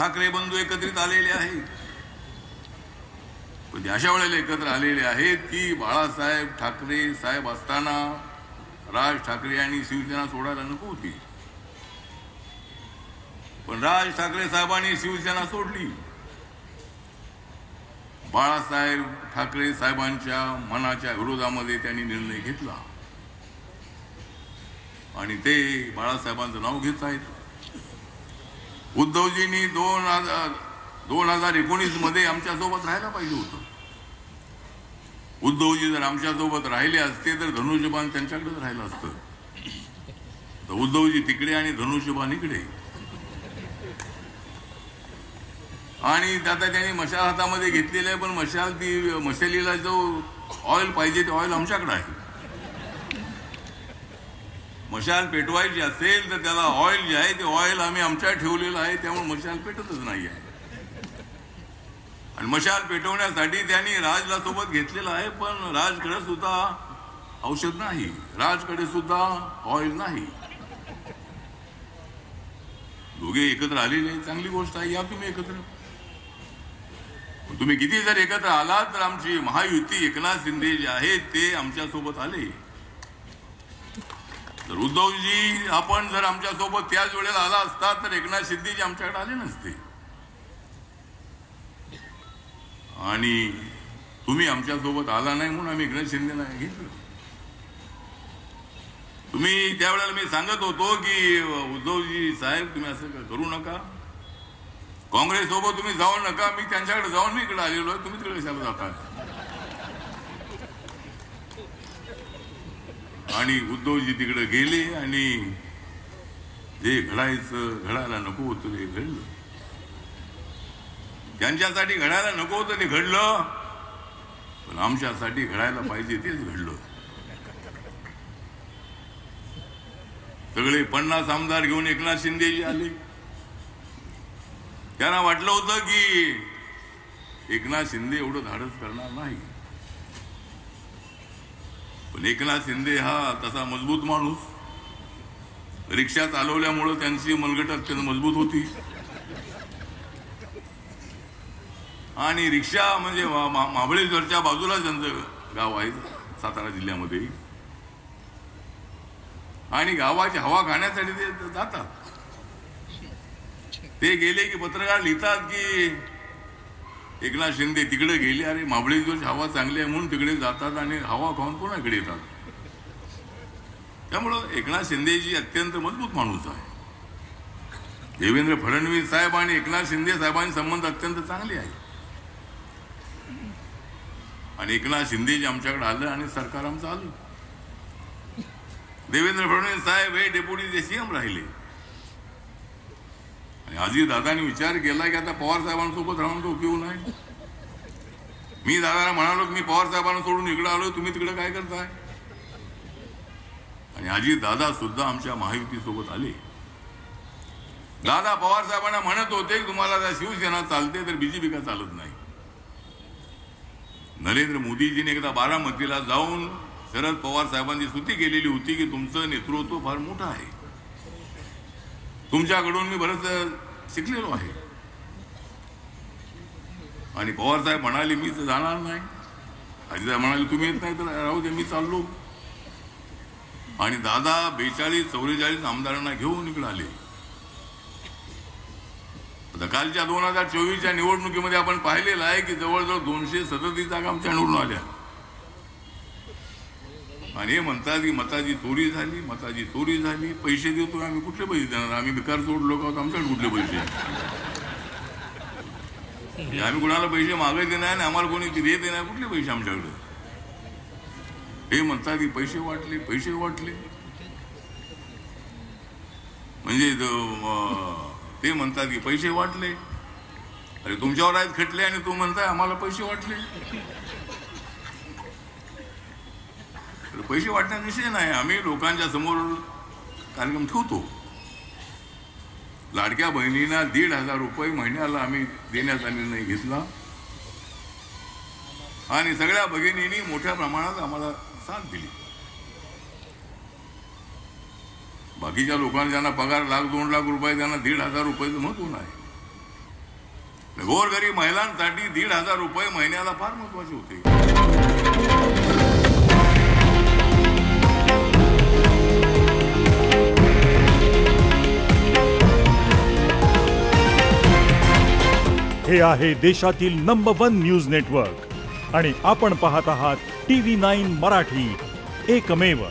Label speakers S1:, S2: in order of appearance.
S1: ठाकरे बंधू एकत्रित आलेले आहेत. पण अशा वेळेला एकत्र आलेले आहेत की बाळासाहेब ठाकरे साहेब असताना राज ठाकरे यांनी शिवसेना सोडायला नको होती, पण राज ठाकरे साहेबांनी शिवसेना सोडली. बाळासाहेब ठाकरे साहेबांच्या मनाच्या विरोधामध्ये त्यांनी निर्णय घेतला आणि ते बाळासाहेबांचं नाव घेत आहेत. उद्धवजींनी 2019 मध्ये आमच्या सोबत राहायला पाहिजे होतं. उद्धवजी जर आमच्या सोबत राहिले असते तर धनुष्यबाण त्यांच्याकडेच राहिलं असतं. तर उद्धवजी तिकडे आणि धनुष्यबाण इकडे. आणि आता त्यांनी मशाल हातामध्ये घेतलेली आहे, पण मशालीला जो ऑइल पाहिजे ते ऑइल आमच्याकडे आहे. मशाल पेटवायची असेल तर त्याला ऑइल जे आहे ते ऑइल आम्ही आमच्या ठेवलेलं आहे, त्यामुळे मशाल पेटतच नाही आहे. आणि मशाल पेटवण्यासाठी त्यांनी राजला सोबत घेतलेलं आहे, पण राजकडे सुद्धा औषध नाही, राजकडे सुद्धा ऑइल नाही. दोघे एकत्र आलेले चांगली गोष्ट आहे. या तुम्ही एकत्र, तुम्ही किती जर एकत्र आलात तर आमची महायुती एकनाथ शिंदे जे आहेत ते आमच्या सोबत आले. तर उद्धवजी आपण जर आमच्या सोबत त्याच वेळेला आला असता तर एकनाथ शिंदेजी आमच्याकडे आले नसते. आणि तुम्ही आमच्या सोबत आला नाही म्हणून आम्ही एकनाथ शिंदेना घेतलं. तुम्ही त्यावेळेला मी सांगत होतो की उद्धवजी साहेब तुम्ही असं करू नका, काँग्रेस सोबत तुम्ही जाऊ नका. मी त्यांच्याकडे जाऊन मी इकडे आलेलो आहे, तुम्ही तिकडे कशाला जाता. आणि उद्धवजी तिकडे गेले आणि जे घडायला नको होतं ते घडलं. त्यांच्यासाठी घडायला नको होतं ते घडलं, पण आमच्यासाठी घडायला पाहिजे तेच घडलं. सगळे 50 आमदार घेऊन एकनाथ शिंदेजी आले. त्यांना वाटलं होतं की एकनाथ शिंदे एवढं धाडस करणार नाही, पण एकनाथ शिंदे हा तसा मजबूत माणूस. रिक्षा चालवल्यामुळं त्यांची मनगट अत्यंत मजबूत होती. आणि रिक्षा म्हणजे महाबळेश्वरच्या बाजूला त्यांचं गाव आहे सातारा जिल्ह्यामध्ये, आणि गावाची हवा खाण्यासाठी ते जातात. ते गेले की पत्रकार लिहितात की एकनाथ शिंदे तिकडे गेले, अरे महाबळेश्वरची हवा चांगली आहे म्हणून तिकडे जातात आणि हवा खाऊन पुन्हा इकडे येतात. त्यामुळं एकनाथ शिंदेजी अत्यंत मजबूत माणूस आहे. देवेंद्र फडणवीस साहेब आणि एकनाथ शिंदे साहेबांचे संबंध अत्यंत चांगले आहेत. आणि एकनाथ शिंदेजी आमच्याकडे आलं आणि सरकार आमचं आलं. देवेंद्र फडणवीस साहेब हे डेप्युटी सीएम राहिले. आणि आजी दादांनी विचार केला की आता पवार साहेबांसोबत राहून तो उपयोग नाही. मी दादाला म्हणालो की मी पवार साहेबांना सोडून इकडे आलो, तुम्ही तिकडे काय करताय. आणि आजी दादा सुद्धा आमच्या महायुती सोबत आले. दादा पवार साहेबांना म्हणत होते की तुम्हाला जर शिवसेना चालते तर बीजेपी का चालत नाही. नरेंद्र मोदीजीने एकदा बारामतीला जाऊन शरद पवार साहेबांनी स्तुती केलेली होती की तुमचं नेतृत्व फार मोठं आहे, तुमच्याकडून मी बरंच शिकलेलो आहे. आणि पवार साहेब म्हणाले मी तर जाणार नाही. अजितदादा म्हणाले तुम्ही येत नाही तर राहू दे मी चाललो. आणि दादा 42-44 आमदारांना घेऊन इकडे आले. आता कालच्या 2024च्या निवडणुकीमध्ये आपण पाहिलेलं आहे की जवळजवळ 237 जागा आमच्या निवडून आल्या. आणि हे म्हणतात की मताची चोरी झाली, पैसे देतो. आम्ही कुठले पैसे देणार, आम्ही भिकार सोड लोक आहोत, आमच्याकडे कुठले पैसे. आम्ही कुणाला पैसे मागायचे नाही आणि आम्हाला कोणी देत नाही, कुठले पैसे आमच्याकडे. हे म्हणतात की पैसे वाटले म्हणजे ते म्हणतात की पैसे वाटले. अरे तुमच्यावर आहेत खटले आणि तू म्हणताय आम्हाला पैसे वाटले. पैसे वाटण्याचा विषय नाही, आम्ही लोकांच्या समोर कार्यक्रम ठेवतो. लाडक्या बहिणींना 1,500 रुपये महिन्याला आम्ही देण्याचा निर्णय घेतला आणि सगळ्या भगिनींनी मोठ्या प्रमाणात आम्हाला साथ दिली. बाकीच्या लोकांना ज्यांना पगार 1,00,000-2 लाख रुपये त्यांना 1,500 रुपयाचं महत्व नाही. गोरगरीब महिलांसाठी 1,500 रुपये महिन्याला फार महत्वाचे होते.
S2: हे आहे देशातील नंबर 1 न्यूज नेटवर्क आणि आपण पाहत आहात TV9 मराठी, एकमेव.